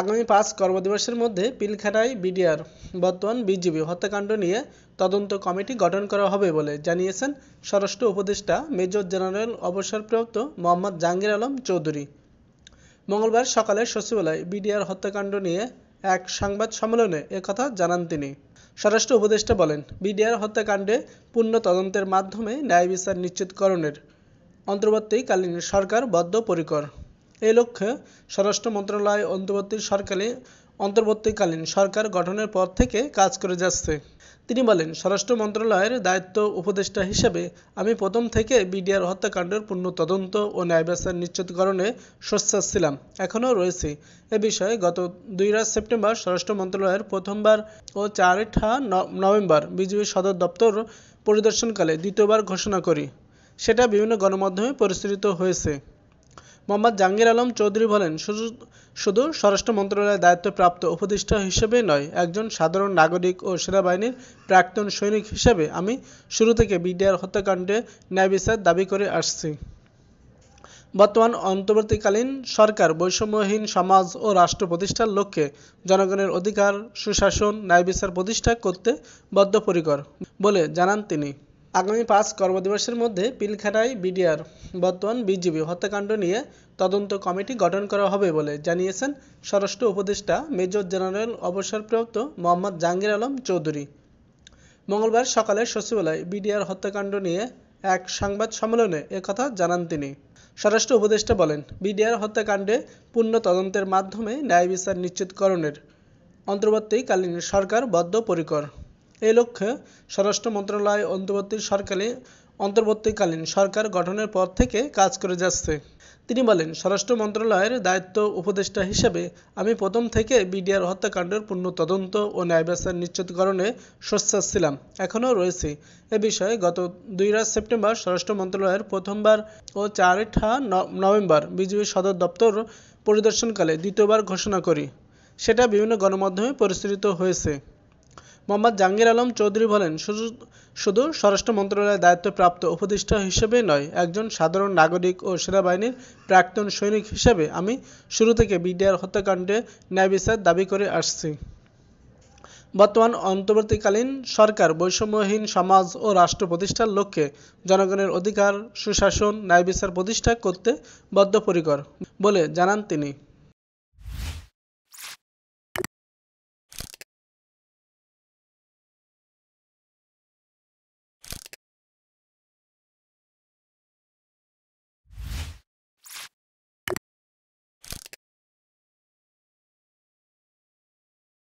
আগামী 5 কর্মদিবসের মধ্যে পিলখানায় বিডিআর বর্তমান বিজিবি হত্যাকাণ্ড নিয়ে তদন্ত কমিটি গঠন করা হবে বলে জানিয়েছেন স্বরাষ্ট্র উপদেষ্টা মেজর জেনারেল অবসরপ্রাপ্ত মোহাম্মদ জাহাঙ্গীর আলম চৌধুরী। মঙ্গলবার সকালে সচিবালয়ে বিডিআর হত্যাকাণ্ড নিয়ে এক সংবাদ সম্মেলনে একথা জানান তিনি। স্বরাষ্ট্র উপদেষ্টা বলেন, বিডিআর হত্যাকাণ্ডে পূর্ণ তদন্তের মাধ্যমে ন্যায় বিচার নিশ্চিতকরণের অন্তর্বর্তীকালীন সরকার বদ্ধপরিকর। এই লক্ষ্যে স্বরাষ্ট্র মন্ত্রণালয় অন্তর্বর্তীকালীন সরকার গঠনের পর থেকে কাজ করে যাচ্ছে। তিনি বলেন, স্বরাষ্ট্র মন্ত্রণালয়ের দায়িত্ব উপদেষ্টা হিসেবে আমি প্রথম থেকে বিডিআর হত্যাকাণ্ডের পূর্ণ তদন্ত ও ন্যায় বিচার নিশ্চিতকরণে সোচ্চার ছিলাম, এখনও রয়েছি। এ বিষয়ে গত 2 সেপ্টেম্বর স্বরাষ্ট্র মন্ত্রণালয়ের প্রথমবার ও 4 নভেম্বর বিজিবি সদর দপ্তর পরিদর্শনকালে দ্বিতীয়বার ঘোষণা করি। সেটা বিভিন্ন গণমাধ্যমে প্রচারিত হয়েছে। মোহাম্মদ জাহাঙ্গীর আলম চৌধুরী বলেন, শুধু স্বরাষ্ট্র মন্ত্রণালয়ের দায়িত্বপ্রাপ্ত উপদেষ্টা হিসেবেই নয়, একজন সাধারণ নাগরিক ও সেনাবাহিনীর প্রাক্তন সৈনিক হিসেবে আমি শুরু থেকে বিডিআর হত্যাকাণ্ডে ন্যায় বিচার দাবি করে আসছি। বর্তমান অন্তর্বর্তীকালীন সরকার বৈষম্যহীন সমাজ ও রাষ্ট্র প্রতিষ্ঠার লক্ষ্যে জনগণের অধিকার, সুশাসন, ন্যায় বিচার প্রতিষ্ঠা করতে বদ্ধপরিকর বলে জানান তিনি। আগামী 5 কর্মদিবসের মধ্যে পিলখানায় বিডিআর বর্তমান বিজিবি হত্যাকাণ্ড নিয়ে তদন্ত কমিটি গঠন করা হবে বলে জানিয়েছেন স্বরাষ্ট্র উপদেষ্টা মেজর জেনারেল অবসরপ্রাপ্ত মোহাম্মদ জাহাঙ্গীর আলম চৌধুরী। মঙ্গলবার সকালে সচিবালয়ে বিডিআর হত্যাকাণ্ড নিয়ে এক সংবাদ সম্মেলনে একথা জানান তিনি। স্বরাষ্ট্র উপদেষ্টা বলেন, বিডিআর হত্যাকাণ্ডে পূর্ণ তদন্তের মাধ্যমে ন্যায় বিচার নিশ্চিতকরণের অন্তর্বর্তীকালীন সরকার বদ্ধপরিকর। এই লক্ষ্যে স্বরাষ্ট্র মন্ত্রণালয় অন্তর্বর্তীকালীন সরকার গঠনের পর থেকে কাজ করে যাচ্ছে। তিনি বলেন, স্বরাষ্ট্র মন্ত্রণালয়ের দায়িত্ব উপদেষ্টা হিসেবে আমি প্রথম থেকে বিডিআর হত্যাকাণ্ডের পূর্ণ তদন্ত ও ন্যায় বিচার নিশ্চিতকরণে সোচ্চার ছিলাম, এখনও রয়েছি। এ বিষয়ে গত 2 সেপ্টেম্বর স্বরাষ্ট্র মন্ত্রণালয়ের প্রথমবার ও 4 নভেম্বর বিজিবি সদর দপ্তর পরিদর্শনকালে দ্বিতীয়বার ঘোষণা করি। সেটা বিভিন্ন গণমাধ্যমে প্রচারিত হয়েছে। মোহাম্মদ জাহাঙ্গীর আলম চৌধুরী বলেন, শুধু স্বরাষ্ট্র মন্ত্রণালয়ের দায়িত্বপ্রাপ্ত উপদেষ্টা হিসেবেই নয়, একজন সাধারণ নাগরিক ও সেনাবাহিনীর প্রাক্তন সৈনিক হিসেবে আমি শুরু থেকে বিডিআর হত্যাকাণ্ডে ন্যায় বিচার দাবি করে আসছি। বর্তমান অন্তর্বর্তীকালীন সরকার বৈষম্যহীন সমাজ ও রাষ্ট্র প্রতিষ্ঠার লক্ষ্যে জনগণের অধিকার, সুশাসন, ন্যায় বিচার প্রতিষ্ঠা করতে বদ্ধপরিকর বলে জানান তিনি।